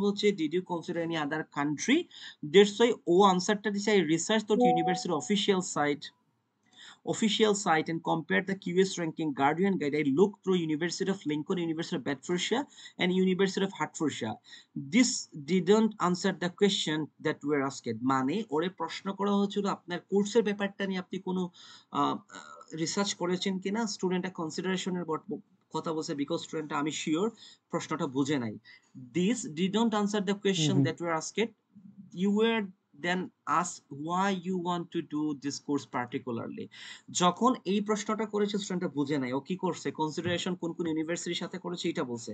হচ্ছে did you consider any other country, that's why ও আনসারটা দিছে I research the university official site and compared the QS ranking Guardian guide. I looked through University of Lincoln, University of Bedfordshire, and University of Hertfordshire. This didn't answer the question that were asked. মানে ওরে প্রশ্ন করা হচ্ছিল আপনার কোর্সের ব্যাপারটা নিয়ে আপনি কোনো রিসার্চ করেছেন কিনা, স্টুডেন্টটা কনসিডারেশনের কথা বলছে বিকজ স্টুডেন্টটা আমি শিওর প্রশ্নটা বুঝে নাই। This didn't answer the question that were asked. You were then asked why you want to do this course particularly. যখন এই প্রশ্নটা করেছে স্টুডেন্টটা বুঝে নাই ও কি করছে, কনসিডারেশন কোন কোন ইউনিভার্সিটির সাথে করেছে এটা বলছে।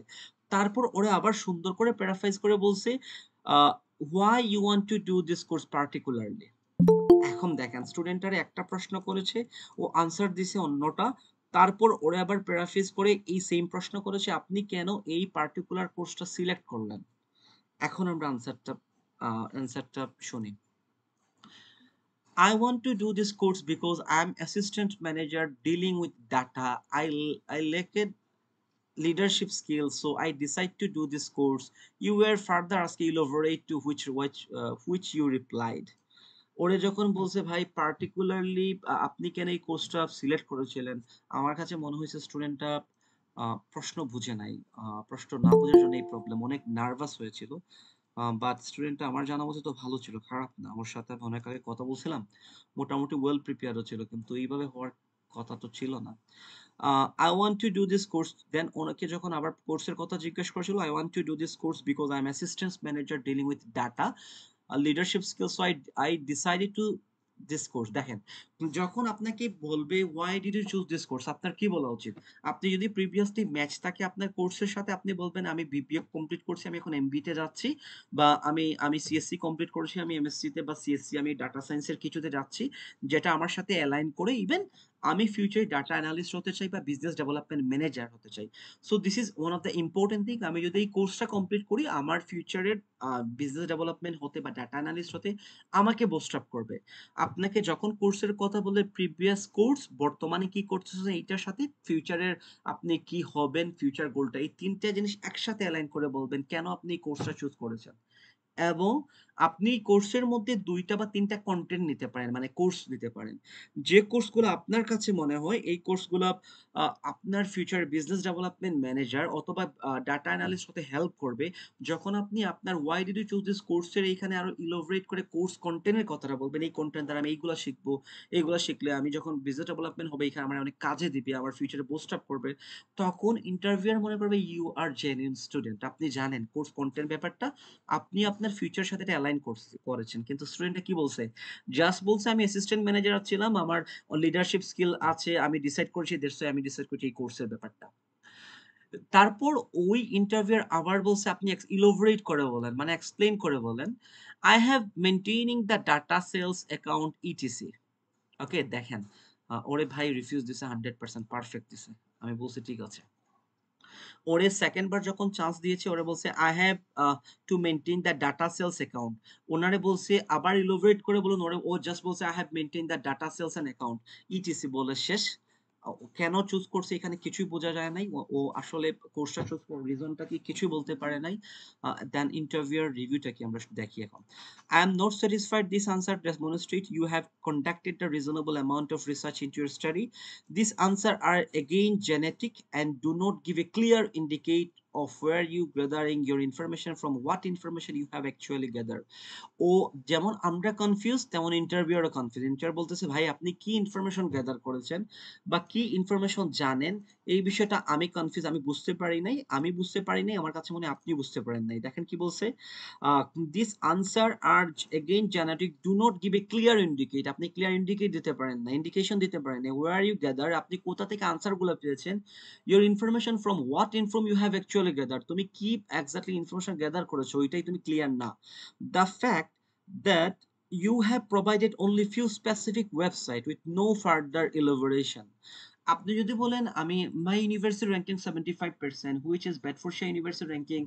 তারপর ওরা আবার সুন্দর করে প্যারাফ্রাইজ করে বলছে why you want to do this course particularly. এখন দেখেন স্টুডেন্টটারে একটা প্রশ্ন করেছে, ও আনসার দিছে অন্যটা, তারপর ওরা আবার প্যারাফ্রেজ করে এই সেম প্রশ্ন করেছে আপনি কেন এই পার্টিকুলার কোর্সটা সিলেক্ট করলেন। এখন আমরা আনসারটা শুনি। I want to do this course because I'm assistant manager dealing with data. I lacked leadership skills, so I decided to do this course. You were further asking elaborate to which you replied. ওরে যখন বলছে ভাই particularly আপনি কেন এই কোর্সটা select করেছিলেন, আমার কাছে মনে হয়েছে স্টুডেন্টটা প্রশ্ন বুঝে নাই। প্রশ্ন না বোঝার জন্য এই প্রবলেম, অনেক নার্ভাস হয়েছিল। বাট স্টুডেন্টটা আমার জানা মতে তো ভালো ছিল, খারাপ না। আমার সাথে আমি অনেক আগে কথা বলছিলাম, মোটামুটি ওয়েল প্রিপেয়ারও ছিল, কিন্তু এইভাবে হওয়ার কথা তো ছিল না। I want to do this course. Then ওনাকে যখন আবার কোর্সের কথা জিজ্ঞেস করেছিল, I want to do this course because I'm assistant manager dealing with data, leadership skills, so I decided to this course. দেখেন যখন আপনাকে বলবে why did you choose this course, আপনার কি বলা উচিত? আপনি যদি প্রিভিয়াসলি ম্যাচ থাকে আপনার কোর্সের সাথে, আপনি বলবেন আমি বিবিএ কমপ্লিট করছি, আমি এখন এমবিএ তে যাচ্ছি, বা আমি সিএসসি কমপ্লিট করেছি, আমি এমএসসি তে বা সিএসসি আমি ডাটা সায়েন্সের কিছুতে যাচ্ছি যেটা আমার সাথে অ্যালাইন করে, ইভেন আমি ফিউচারে ডাটা অ্যানালিস্ট হতে চাই বা বিজনেস ডেভেলপমেন্ট ম্যানেজার হতে চাই। So this is one of the important thing. আমি যদি এই কোর্সটা কমপ্লিট করি আমার ফিউচারের বিজনেস ডেভেলপমেন্ট হতে বা ডাটা অ্যানালিস্ট হতে আমাকে বুস্ট আপ করবে। আপনাকে যখন কোর্সের কথা বলে প্রিভিয়াস কোর্স, বর্তমানে কি করতেছেন এইটার সাথে ফিউচারের আপনি কি হবেন, ফিউচার গোলটা, এই তিনটা জিনিস একসাথে অ্যালাইন করে বলবেন কেন আপনি এই কোর্সটা চুজ করেছেন। এবং আপনি কোর্সের মধ্যে ২ টা বা ৩ টা কনটেন্ট নিতে পারেন, মানে কোর্স নিতে পারেন। যে কোর্সগুলো আপনার কাছে মনে হয় এই কোর্সগুলা আপনার ফিউচার বিজনেস ডেভেলপমেন্ট ম্যানেজার অথবা ডাটা অ্যানালিস্ট হতে হেল্প করবে। যখন আপনি আপনার why did you choose this course এর এইখানে আরো ইলাবোরেট করে কোর্স কনটেন্ট এর কথাটা বলবেন, এই কনটেন্ট দ্বারা আমি এইগুলা শিখবো, এইগুলা শিখলে আমি যখন বিজনেস ডেভেলপমেন্ট হবে এখানে আমার অনেক কাজে দিবে, আমার ফিউচারে বুস্ট আপ করবে। তখন ইন্টারভিউয়ার মনে করবে ইউ আর জেনুইন স্টুডেন্ট, আপনি জানেন কোর্স কনটেন্ট ব্যাপারটা, আপনি আপনার ফিউচারের সাথে এটা অ্যালাইন করেছেন। কিন্তু স্টুডেন্টটা কি বলছে? জাস্ট বলছে আমি অ্যাসিস্ট্যান্ট ম্যানেজার ছিলাম, আমার লিডারশিপ স্কিল আছে, আমি ডিসাইড করেছি, দ্যাটস হোয়াই আমি ডিসাইড করেছি এই কোর্সের ব্যাপারটা। তারপর ওই ইন্টারভিউয়ার আবার বলছে আপনি ইলাবোরেট করে বলেন, মানে এক্সপ্লেইন করে বলেন। I have maintaining the data sales account ETC. Okay দেখেন, ওরে ভাই রিফিউজ দিছে 100% পারফেক্ট দিছে। আমি বলছি ঠিক আছে। ওরে সেকেন্ড বার যখন চান্স দিয়েছে ওরা বলছে I have to maintain the data sales account. ওনারে বলছে আবার ইলাবোরেট করে বলুন, ওরে ও জাস্ট বলছে I have maintain the data sales and account ETC বলে শেষ। ও কেন চুজ করছে এখানে কিছুই বোঝা যায় নাই। ও আসলে কোর্সটা চুজ করার রিজনটা কি কিছুই বলতে পারে নাই। দেন ইন্টারভিউয়ার রিভিউটা কি আমরা দেখি এখন। I am not satisfied this answer demonstrate you have conducted a reasonable amount of research into your study. These answers are again genetic and do not give a clear indicate of where you gathering your information from, what information you have actually gathered. ও যেমন আমরা confuse তেমন ইন্টারভিউয়ারও confuse. Interview বলতেছে ভাই আপনি কি information gather করেছেন বা কি ইনফরমেশন জানেন, এই বিষয়টা আমি কনফিউজ, আমি বুঝতে পারি নাই, আমি বুঝতে পারি নাই, আমার কাছে মনে হয় আপনি বুঝতে পারেন নাই। দেখেন কি বলছে, this answer are again genetic do not give a clear indicate, আপনি ক্লিয়ার ইন্ডিকেট দিতে পারেন না, ইন্ডিকেশন দিতে পারেন না, ওয়্যার ইউ গ্যাদার, আপনি কোথা থেকে আনসারগুলো পেয়েছেন, your information from what inform you have actually gather, তুমি কি এক্স্যাক্টলি ইনফরমেশন গ্যাদার করেছো ওইটাই তুমি ক্লিয়ার না। The fact that you have provided only few specific website with no further elaboration. আপনি যদি বলেন আমি my university ranking 75% which is Bedfordshire University ranking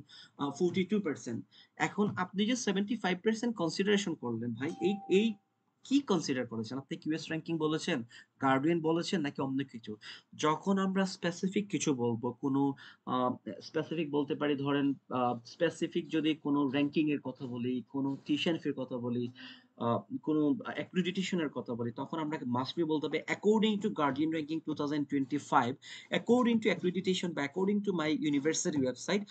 42%, এখন আপনি যে 75% কনসিডারেশন করলেন ভাই, এই কি কনসিডার করেছেন? আপনি কিউএস র্যাঙ্কিং বলেছেন, গার্ডিয়ান বলেছেন নাকি অন্য কিছু? যখন আমরা স্পেসিফিক কিছু বলবো, কোনো স্পেসিফিক বলতে পারি, ধরেন স্পেসিফিক যদি কোনো র্যাঙ্কিং এর কথা বলি, কোনো টিউশন ফির কথা বলি, কোনো অ্যাক্রিডিটেশন এর কথা বলি, তখন আমরা মাস্ট বি বলতে হবে according to Guardian ranking 2025, according to accreditation বা according to my university website.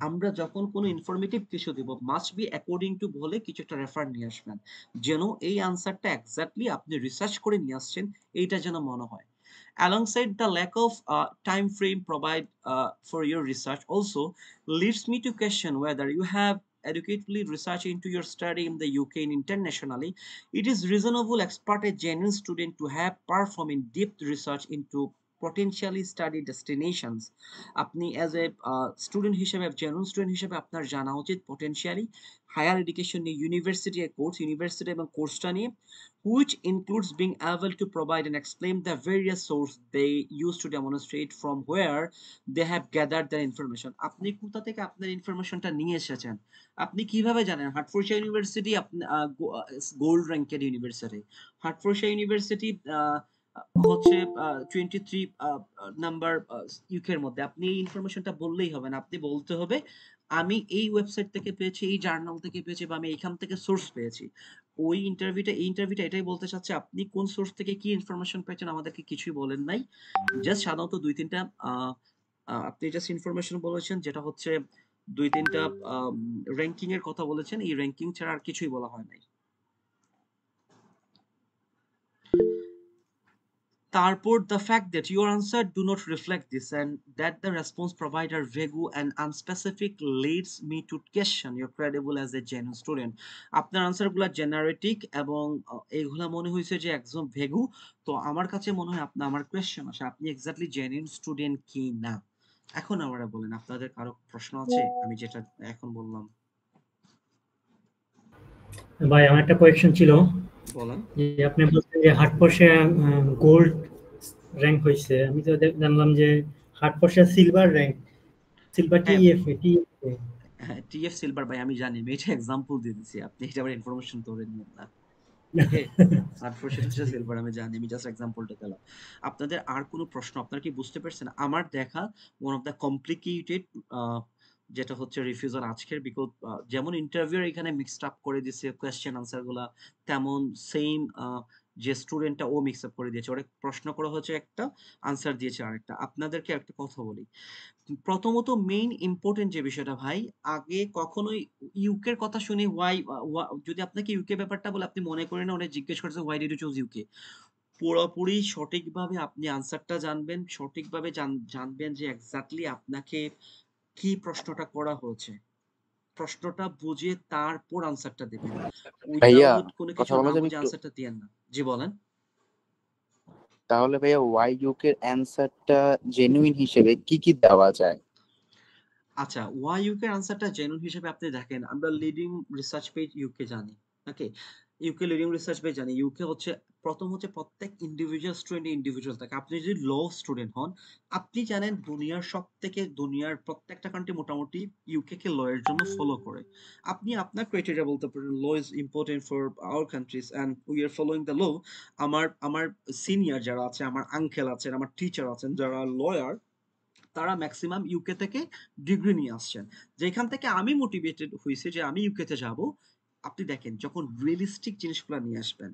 আমরা যখন কোনো ইনফরমেটিভ কিছু দিব, মাস্ট বি অ্যাকর্ডিং টু বলে কিছু একটা রেফার নিয়ে আসবেন, যেন এই আনসারটা এক্স্যাক্টলি আপনি রিসার্চ করে নিয়ে আসছেন এইটা যেন মনে হয়। Alongside the lack of time frame provide for your research also leads me to question whether you have adequately researched into your study in the UK and internationally. It is reasonable expect a genuine student to have performed in depth research into potentially study destinations. আপনি as a student হিসেবে, genuine student হিসেবে আপনার জানা উচিত potentially higher education নিয়ে, university course, university এবং কোর্সটা নিয়ে, which includes being able to provide and explain the various sources they use to demonstrate from where they have gathered their information. আপনি কোথা থেকে আপনার ইনফরমেশনটা নিয়ে এসেছেন? আপনি কিভাবে জানেন Hertfordshire university gold ranked university? Hertfordshire university হচ্ছে 23 নাম্বার ইউকে এর মধ্যে। আপনি এই ইনফরমেশনটা বললেই হবে না, আপনি বলতে হবে আমি এই ওয়েবসাইট থেকে পেয়েছি, এই জার্নাল থেকে পেয়েছি, বা আমি এইখান থেকে সোর্স পেয়েছি। এই ইন্টারভিউটা এটাই বলতে চাচ্ছে আপনি কোন সোর্স থেকে কি ইনফরমেশন পেয়েছেন আমাদেরকে কিছুই বলেন নাই। জাস্ট সাধারণত ২-৩টা আপনি জাস্ট ইনফরমেশন বলেছেন, যেটা হচ্ছে ২-৩টা র‍্যাঙ্কিং এর কথা বলেছেন। এই র‍্যাঙ্কিং ছাড়া আর কিছুই বলা হয় নাই। তারপর the fact that your answer do not reflect this and that the response provider vague and unspecific leads me to question your credible as a genuine student. আপনার আনসারগুলো জেনারেটিক এবং এগুলা মনে হয়েছে যে একদম ভেগু। তো আমার কাছে মনে হয় আমার কোয়েশ্চেন আসে আপনি এক্স্যাক্টলি জেনুইন স্টুডেন্ট কি না। এখন আমরা বলেন আপনাদের কারো প্রশ্ন আছে আমি যেটা এখন বললাম? ভাই আমার একটা কোয়েশ্চেন ছিল, বলেন। যে আপনি বলছেন যে হার্টফোর্ডশায়ার গোল্ড র‍্যাঙ্ক হইছে, আমি তো জানলাম যে Hertfordshire silver rank, silver TF হ্যাঁ, টিএফ সিলভার ভাই আমি জানি, আমি এটা এক্সাম্পল দিয়ে দিছি, আপনি এটা আবার ইনফরমেশন ধরে নিয়েন না। ওকে, আনফরচুনেটলি সিলভার আমি জানি, আমি জাস্ট এক্সাম্পলটা দিলাম। আপনাদের আর কোনো প্রশ্ন আপনারা কি বুঝতে পারছেন? আমার দেখা ওয়ান অফ দ্য কমপ্লিকেটেড যেটা হচ্ছে রিফিউজাল আজকের, বিকজ যেমন ইন্টারভিউর এখানে মিক্সড আপ করে দিছে কোয়েশ্চেন আনসার গুলা, তেমন সেম যে স্টুডেন্টটা ও মিক্স আপ করে দিয়েছে, ওরা প্রশ্ন করা হচ্ছে একটা, আনসার দিয়েছে আরেকটা। আপনাদেরকে একটা কথা বলি, প্রথমত মেইন ইম্পর্টেন্ট যে বিষয়টা ভাই, আগে কখনোই ইউকের কথা শুনে যদি আপনাকে ইউকে ব্যাপারটা বলে আপনি মনে করেন না ওরা জিজ্ঞেস করছে why did you choose UK, পুরোপুরি সঠিকভাবে আপনি আনসারটা জানবেন, সঠিকভাবে জানবেন যে এক্স্যাক্টলি আপনাকে কি প্রশ্নটা করা হয়েছে, প্রশ্নটা বুঝে তারপর আনসারটা দেবেন। ভাইয়া উইদাউট কোনো কিছু কথা বলা না যাবে বুঝে একটু? আনসারটা দিয়েন না। জি বলেন। তাহলে ভাইয়া ওয়াই ইউকে এর অ্যানসারটা জেনুইন হিসেবে কি কি দেওয়া যায়? আচ্ছা, ওয়াই ইউকে এর আনসারটা জেনুইন হিসেবে আপনি দেখেন, আমরা লিডিং রিসার্চ পেজ ইউকে জানি। ওকে, ইউকে লিডিং রিসার্চ পেজ জানি। ইউকে হচ্ছে প্রথম হচ্ছে প্রত্যেক ইন্ডিভিজুয়াল স্টুডেন্ট ইন্ডিভিজুয়াল থাকে। আপনি যদি ল স্টুডেন্ট হন, আপনি জানেন দুনিয়ার প্রত্যেকটা কান্ট্রি মোটামুটি ইউকে কে ল এর জন্য ফলো করে। আপনি আপনার ক্রাইটেরিয়া বলতে পারেন law is important for our countries and we are following the law. আমার সিনিয়র যারা আছে, আমার আঙ্কেল আছেন, আমার টিচার আছেন যারা লয়ার, তারা ম্যাক্সিমাম ইউকে থেকে ডিগ্রি নিয়ে আসছেন। যেখান থেকে আমি মোটিভেটেড হইছি যে আমি ইউকে তে যাব। আপনি দেখেন যখন রিয়েলিস্টিক জিনিসগুলো নিয়ে আসবেন,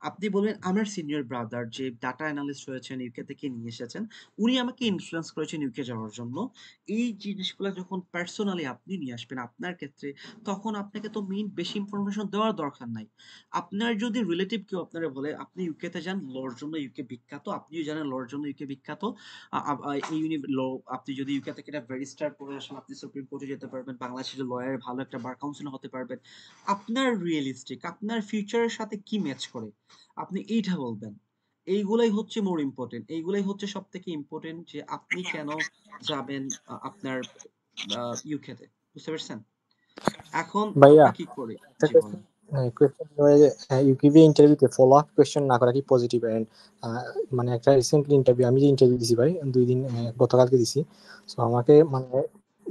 আপনি বলবেন আমার সিনিয়র ব্রাদার যে ডাটা অ্যানালিস্ট হয়েছেন ইউকে থেকে নিয়ে এসেছেন, উনি আমাকে ইনফ্লুয়েন্স করেছেন ইউকে যাওয়ার জন্য। এই জিনিসগুলো যখন পার্সোনালি আপনি নিয়ে আসবেন আপনার ক্ষেত্রে, তখন আপনাকে তো মেইন বেশি ইনফরমেশন দেওয়ার দরকার নাই। আপনার যদি রিলেটিভ কেউ আপনারা বলে আপনি ইউকে তে যান লর জন্য, ইউকে বিখ্যাত, আপনিও জানেন লর জন্য ইউকে বিখ্যাত, এই ল আপনি যদি ইউকে থেকে একটা ব্যারিস্টার করে আসেন, আপনি সুপ্রিম কোর্টে যেতে পারবেন, বাংলাদেশের লয়ার ভালো একটা বার কাউন্সিলর হতে পারবেন। আপনার রিয়েলিস্টিক আপনার ফিউচারের সাথে কি ম্যাচ করে আপনি এইটা বলবেন। এইগুলাই হচ্ছে মোর ইম্পর্টেন্ট, এইগুলাই হচ্ছে সব থেকে ইম্পর্টেন্ট যে আপনি কেন যাবেন আপনার ইউকে তে। বুঝতে পারছেন? এখন ভাইয়া আমরা কি করি? জি বলেন। কোয়েশ্চেন যে ইউকিভি ইন্টারভিউতে ফলো আপ কোয়েশ্চেন না করা কি পজিটিভ? এন্ড মানে একটা রিসেন্টলি ইন্টারভিউ আমি যে ইন্টারভিউ দিছি ভাই 2 দিন গতকালকে দিছি। সো আমাকে মানে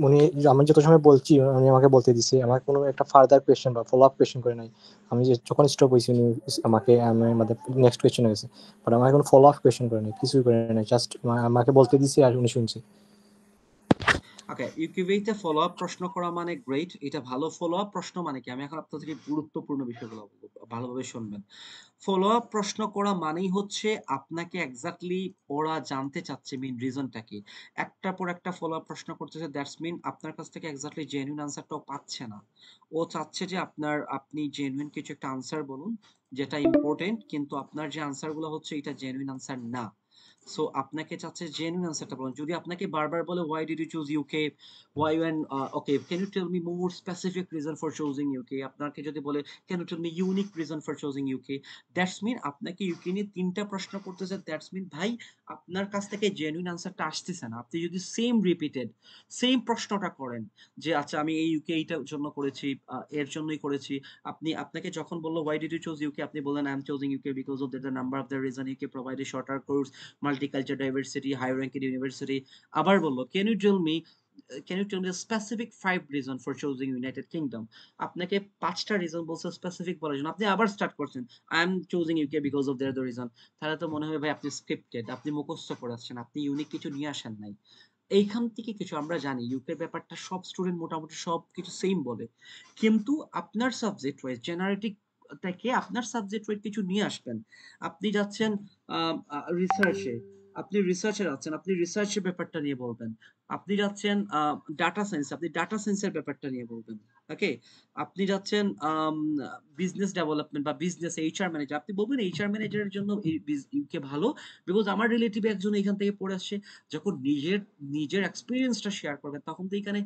উনি আমি যত সময় বলছি উনি আমাকে বলতে দিছে, আমার কোনো একটা ফার্দার কোয়েশ্চেন বা ফলো আপ কোয়েশ্চেন করে নাই। আমি যে যখন স্টপ হয়েছি উনি আমাকে আমাদের নেক্সট কোয়েশ্চেন হয়েছে, বাট আমাকে কোনো ফলো আপ কোয়েশ্চেন করে নাই, কিছুই করে নাই, জাস্ট আমাকে বলতে দিছে আর উনি শুনছে। ওকে, ইউকিউবিতে ফলো আপ প্রশ্ন করা মানে গ্রেট, এটা ভালো। ফলো আপ প্রশ্ন মানে কি, আমি এখন আপনার থেকে গুরুত্বপূর্ণ বিষয়গুলো বলবো, ভালোভাবে শুনবেন। ফলো আপ প্রশ্ন করা মানেই হচ্ছে আপনাকে এক্স্যাক্টলি ওরা জানতে চাচ্ছে মেইন রিজনটা কি। একটার পর একটা ফলো আপ প্রশ্ন করতেছে, দ্যাটস মিন আপনার কাছ থেকে এক্স্যাক্টলি জেনুইন আনসারটাও পাচ্ছে না। ও চাচ্ছে যে আপনি জেনুইন কিছু একটা আনসার বলুন যেটা ইম্পর্টেন্ট, কিন্তু আপনার যে আনসারগুলো হচ্ছে এটা জেনুইন আনসার না। সো আপনাকে চাচ্ছে জেনুইন আনসারটা বলুন। যদি আপনাকে বারবার বলে why did you choose UK, why when, okay can you tell me more specific reason for choosing UK, আপনাকে যদি বলে can you tell me unique reason for choosing UK, that's mean আপনাকে ইউকে নিয়ে 3টা প্রশ্ন করতেছে, দ্যাটস মিন ভাই আপনার কাছ থেকে জেনুইন আনসারটা আসতেছে না। আপনি যদি সেম প্রশ্নটা করেন যে আচ্ছা আমি এই ইউকে এইটার জন্য করেছি, এর জন্যই করেছি, আপনাকে যখন বললো why did you choose UK, আপনি বললেন I am choosing UK because of the number of the reason UK provide a shorter course, multicultural diversity, high ranking university. আবার বললো can you tell me a specific 5 reason for choosing United Kingdom? আপনাকে 5টা reason বলছে specific বলার জন্য, আপনি আবার start করছেন I am choosing UK because of the reason. তাহলে তো মনে হয় ভাই আপনি স্ক্রিপ্টেড, আপনি মুখস্থ করাচ্ছেন, আপনি ইউনিক কিছু নিয়ে আসেন নাই। এইখান থেকে কিছু আমরা জানি ইউকে ব্যাপারটা সব স্টুডেন্ট মোটামুটি সব কিছু সেম বলে, কিন্তু আপনার সাবজেক্ট ওয়াইজ জেনারেটিক থেকে আপনার সাবজেক্ট ওয়াইজ কিছু নিয়ে আসবেন। আপনি যাচ্ছেন রিসার্চে, আপনি রিসার্চে যাচ্ছেন, আপনি রিসার্চের ব্যাপারটা নিয়ে বলবেন। আপনি যাচ্ছেন ডাটা সায়েন্স, আপনি ডাটা সায়েন্সের ব্যাপারটা নিয়ে বলবেন। ওকে, আপনি যাচ্ছেন বিজনেস ডেভেলপমেন্ট বা বিজনেস এইচআর ম্যানেজার, আপনি বলবেন এইচআর ম্যানেজারের জন্য ইউকে ভালো বিকজ আমার রিলেটিভ একজন এখান থেকে পড়ে আসছে। যখন নিজের এক্সপিরিয়েন্সটা শেয়ার করবেন তখন তো এখানে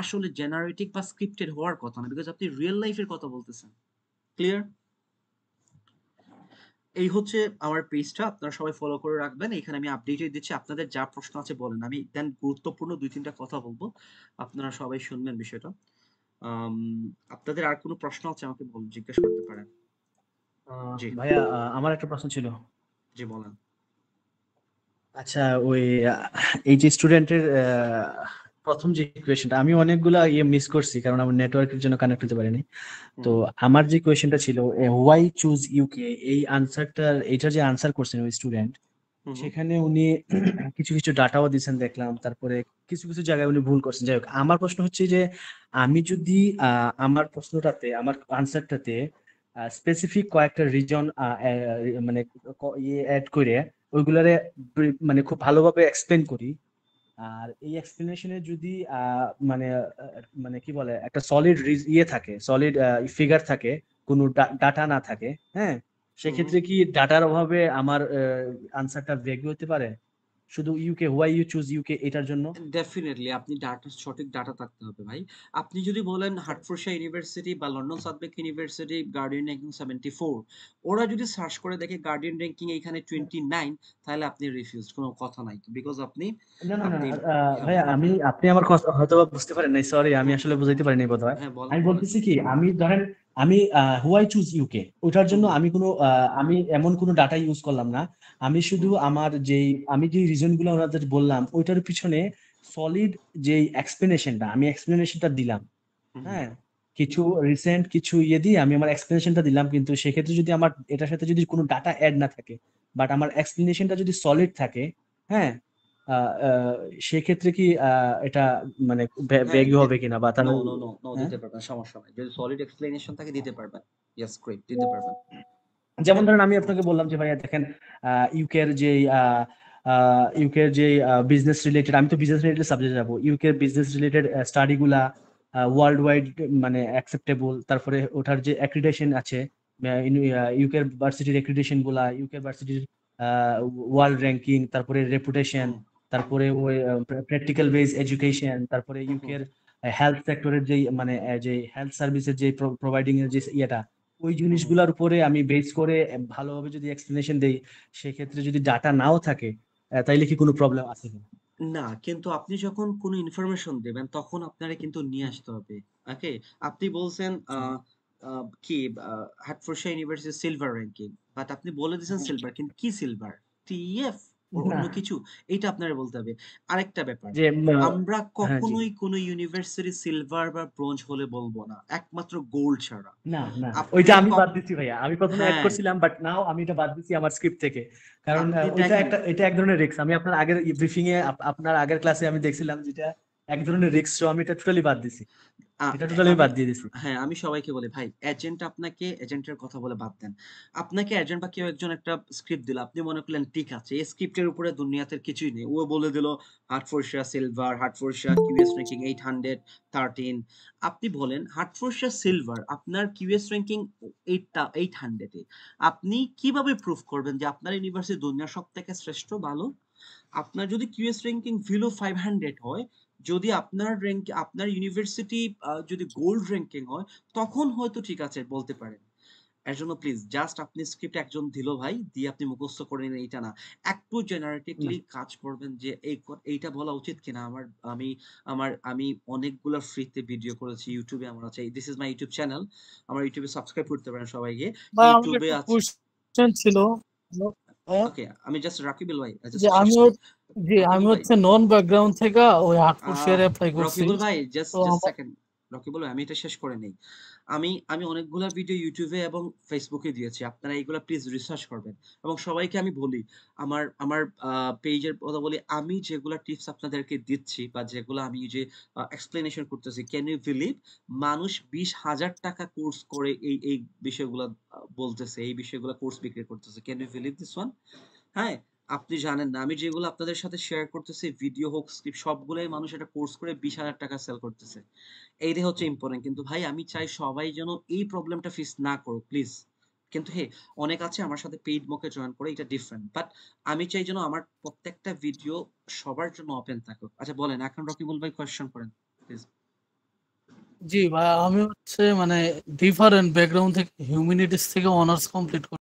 আসলে জেনারেটিক বা স্ক্রিপ্টেড হওয়ার কথা না, বিকজ আপনি রিয়েল লাইফের কথা বলতেছেন। ক্লিয়ার? এই হচ্ছে আমার পেজটা, আপনারা সবাই ফলো করে রাখবেন। এখানে আমি আপডেট দিচ্ছি, আপনাদের যা প্রশ্ন আছে বলেন, আমি দেন গুরুত্বপূর্ণ 2-3টা কথা বলবো, আপনারা সবাই শুনবেন বিষয়টা। আপনাদের আর কোনো প্রশ্ন আছে আমাকে বলুন, জিজ্ঞেস করতে পারেন। জি ভাইয়া, আমার একটা প্রশ্ন ছিল। জি বলেন। আচ্ছা, ওই এই যে স্টুডেন্টের প্রথম যে কোয়েশ্চেনটা, আমি অনেকগুলা মিস করছি কারণ আমার নেটওয়ার্কের জন্য কানেক্ট হতে পারিনি। তো আমার যে কোয়েশ্চেনটা ছিল হোয়াই চুজ ইউকে, এই আনসারটা, এইটার যে আনসার করছেন ওই স্টুডেন্ট, সেখানে উনি কিছু কিছু ডাটাও দিয়েছেন দেখলাম, তারপরে কিছু কিছু জায়গায় উনি ভুল করছেন। যাই হোক, আমার প্রশ্ন হচ্ছে যে আমি যদি আমার প্রশ্নটাতে, আমার আনসারটাতে স্পেসিফিক কয়েকটা রিজন মানে ইয়ে অ্যাড করে ওইগুলারে মানে খুব ভালোভাবে এক্সপ্লেন করি, আর এই এক্সপ্লেনেশনে যদি মানে মানে কি বলে একটা সলিড ইয়ে থাকে, সলিড ফিগার থাকে, কোনো ডাটা না থাকে, হ্যাঁ, সেক্ষেত্রে কি ডাটার অভাবে আমার আনসারটা ভেগ হতে পারে শুধু UK, why you choose UK এটার জন্য? ডেফিনেটলি আপনি সঠিক ডাটা থাকতে হবে ভাই। আপনি যদি বলেন হার্টফোর্ডশায়ার ইউনিভার্সিটি বা লন্ডন সাদবেক ইউনিভার্সিটি গার্ডিয়ান র্যাঙ্কিং 74, ওরা যদি সার্চ করে দেখে গার্ডিয়ান র্যাঙ্কিং এখানে 29, তাহলে আপনি রিফিউজ, কোনো কথা নাই, বিকজ আপনি না না না আপনি ভাইয়া, আপনি আমার কথা হয়তো বা বুঝতে পারেন নাই, সরি, আমি হুম, আসলে বুঝাইতে পারিনি বোধহয়। হ্যাঁ বলেন আমি বলেন। বলতেছি কি, আমি ধরেন আমি হোয়াই চুজ ইউকে ওটার জন্য আমি কোনো আমি এমন কোনো ডাটা ইউজ করলাম না। আমি শুধু আমি যে রিজন গুলো ওনাদের বললাম ওইটার পিছনে সলিড যে এক্সপ্লেনেশনটা, আমি এক্সপ্লেনেশনটা দিলাম, হ্যাঁ, কিছু রিসেন্ট কিছু ইয়ে দিয়ে আমি আমার এক্সপ্লেনেশনটা দিলাম, কিন্তু সেক্ষেত্রে যদি আমার এটার সাথে যদি কোনো ডাটা অ্যাড না থাকে, বাট আমার এক্সপ্লেনেশনটা যদি সলিড থাকে, হ্যাঁ, আহ, আহ, সেক্ষেত্রে কি এটা মানে হ্যাঁ, ভ্যালু হবে কিনা, বা তাহলে? নো নো নো নো, হ্যাঁ, দিতে পারবেন, সমস্যা নাই, যদি সলিড এক্সপ্লেনেশন থাকে দিতে পারবেন। ইয়েস, গ্রেট, দিতে পারবেন। যেমন ধরেন আমি আপনাকে বললাম যে ভাইয়া দেখেন, ইউকের যে ইউকের যে বিজনেস রিলেটেড, আমি তো বিজনেস রিলেটেড সাবজেক্টে যাবো, ইউকের বিজনেস রিলেটেড স্টাডি গুলা ওয়ার্ল্ড ওয়াইড মানে অ্যাকসেপ্টেবল, তারপরে ওঠার যে অ্যাক্রিডিটেশন আছে, ইউকের ভার্সিটির অ্যাক্রিডিটেশন গুলা, ইউকের ভার্সিটির ওয়ার্ল্ড র্যাঙ্কিং, তারপরে রেপুটেশন, তারপরে ওই প্র্যাকটিক্যাল বেস এডুকেশন, তারপরে ইউকের হেলথ সেক্টরের যে মানে যে হেলথ সার্ভিসের যে প্রোভাইডিং এর যে ইয়েটা, ওই জিনিসগুলোর উপরে আমি বেস করে ভালোভাবে যদি এক্সপ্লেনেশন দেই, সেক্ষেত্রে যদি ডাটা নাও থাকে, তাইলে কি কোনো প্রবলেম আছে কিনা? না, কিন্তু আপনি যখন কোনো ইনফরমেশন দেবেন তখন আপনারা কিন্তু নিয়ে আসতে হবে। ওকে, আপনি বলছেন কি Hertfordshire university silver ranking, but আপনি বলে দিয়েছেন সিলভার, কিন্তু কি সিলভার? টিএফ অন্য না কিছু, এটা আপনারা বলতে হবে। আরেকটা ব্যাপার, যে আমরা হ্যাঁ জি কখনোই কোনো ইউনিভার্সিটি সিলভার বা ব্রোঞ্জ হলে বলবো না, একমাত্র গোল্ড ছাড়া। না না আপনি ওইটা আমি বাদ দিচ্ছি ভাইয়া, আমি প্রথমে অ্যাড হ্যাঁ করছিলাম বাট নাও আমি এটা বাদ দিচ্ছি আমার স্ক্রিপ্ট থেকে, কারণ আপনি ওইটা দেখেন এটা এক ধরনের রিস্ক। আমি আপনার আগের ব্রিফিং এ আপনার আগের ক্লাসে আমি দেখছিলাম যেটা এক ধরনের রিস্ক, সো আমি এটা টোটালি বাদ দিছি, এটা টোটালি আমি বাদ দিয়ে দিছি। হ্যাঁ আমি সবাইকে বলি ভাই, এজেন্ট আপনাকে এজেন্টের কথা বলে বাদ দেন। আপনাকে এজেন্ট বা কেউ একজন একটা স্ক্রিপ্ট দিল, আপনি মনে করলেন ঠিক আছে এই স্ক্রিপ্টের উপরে দুনিয়াতে কিছুই নেই, ও বলে দিল Hertfordshire silver, Hertfordshire QS ranking 813। আপনি বলেন হার্টফোর্ডশায়ার সিলভার, আপনার কিউএস র্যাঙ্কিং 800 আপনি কিভাবে প্রুফ করবেন যে আপনার ইউনিভার্সিটি দুনিয়ার সব থেকে শ্রেষ্ঠ ভালো? আপনার যদি কিউএস র্যাঙ্কিং বিলো 500 হয়, যদি আপনার র্যাঙ্ক আপনার ইউনিভার্সিটি যদি গোল্ড র্যাঙ্কিং হয়, তখন হয়তো ঠিক আছে বলতে পারেন। এর জন্য প্লিজ জাস্ট আপনি স্ক্রিপ্ট একজন দিল ভাই, দিয়ে আপনি মুখস্থ করে নিন এইটা না, একটু না জেনারেটিকলি কাজ করবেন যে এইটা বলা উচিত কিনা। আমি অনেকগুলো ফ্রিতে ভিডিও করেছি ইউটিউবে, আমার আছে, this is my YouTube channel, আমার ইউটিউবে সাবস্ক্রাইব করতে পারেন সবাই গিয়ে, ভাই আমার ইউটিউবে একটা আছে। কোশ্চেন ছিল। হ্যাঁ, ওকে আমি জাস্ট রাকিবুল ভাই যে জাস্ট শেষ আমি করি। জি আমি রাকিবুল ভাই হচ্ছে নন ব্যাকগ্রাউন্ড থেকে ওই হাটফোর্ডশায়ারে আহ অ্যাপ্লাই করছি। রকিবুল ভাই জাস্ট তো জাস্ট আমার সেকেন্ড, রকিবুল ভাই আমি এটা শেষ করে নেই। আমি অনেকগুলা ভিডিও ইউটিউবে এবং ফেসবুকে দিয়েছি, আপনারা এইগুলা প্লিজ রিসার্চ করবেন। এবং সবাইকে আমি বলি, আমার আমার পেজের কথা বলি, আমি যেগুলা টিপস আপনাদেরকে দিচ্ছি বা যেগুলো আমি যে এক্সপ্লেনেশন করতেছি, ক্যান ইউ বিলিভ মানুষ 20,000 টাকা কোর্স করে এই বিষয়গুলো বলতেছে, এই বিষয়গুলো কোর্স বিক্রি করতেছে, can you believe this one? হ্যাঁ, আপনি জানেন না, আমি যেগুলো আপনাদের সাথে শেয়ার করতেছি ভিডিও হোক স্ক্রিপ্ট সবগুলোই মানুষ এটা কোর্স করে 20,000 টাকা সেল করতেছে। এইটাই হচ্ছে ইম্পর্টেন্ট। কিন্তু ভাই আমি চাই সবাই যেন এই প্রবলেমটা ফেস না করুক প্লিজ। কিন্তু হে, অনেক আছে আমার সাথে পেইড মকে জয়েন করে, এটা ডিফারেন্ট, বাট আমি চাই যেন আমার প্রত্যেকটা ভিডিও সবার জন্য ওপেন থাকুক। আচ্ছা বলেন এখন রকিবুল ভাই কোয়েশ্চেন করেন প্লিজ। জি ভাই আমি হচ্ছে মানে ডিফারেন্ট ব্যাকগ্রাউন্ড থেকে হিউম্যানিটিস থেকে অনার্স কমপ্লিট